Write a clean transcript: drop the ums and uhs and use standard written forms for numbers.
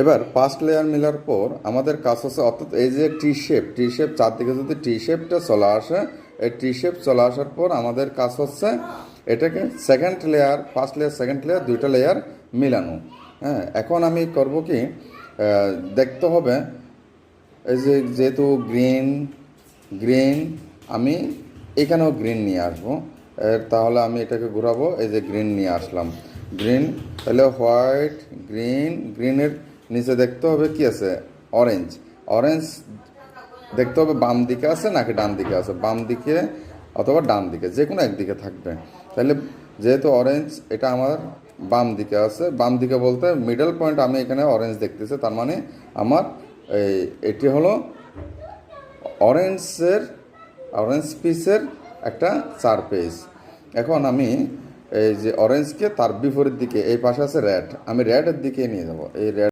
এবার first layer Miller পর আমাদের কাজ হচ্ছে, অর্থাৎ এই যে টি শেপ চারদিকে যদি টি শেপটা চলে আসে, এই টি শেপ চলে আসার পর আমাদের কাজ হচ্ছে এটাকে second layer, first layer second layer দুইটা লেয়ার মিলানো। হ্যাঁ, এখন আমি করব কি, দেখতে হবে এই যে যেহেতু গ্রিন আমি এখানেও গ্রিন নিয়ে আসবো, তাহলে আমি এটাকে ঘোরাবো, এই যে গ্রিন নিয়ে আসলাম, গ্রিন, তাহলে হোয়াইট গ্রিনের নিচে দেখতে হবে কি আছে, অরেঞ্জ দেখতে হবে বাম দিকে আছে নাকি ডান দিকে আছে, বাম দিকে অথবা ডান দিকে, যে কোনো একদিকে থাকবে। তাহলে যেহেতু অরেঞ্জ এটা আমার বাম দিকে আছে, বাম দিকে বলতে মিডল পয়েন্ট আমি এখানে অরেঞ্জ দেখতেছি, তার মানে আমার এটি হলো অরেঞ্জ পিসের একটা 4 পেজ। এখন আমি এই যে অরেঞ্জকে তার বিপরীত দিকে, এই পাশে আছে রেড, আমি রেডের দিকে নিয়ে যাব, এই রেড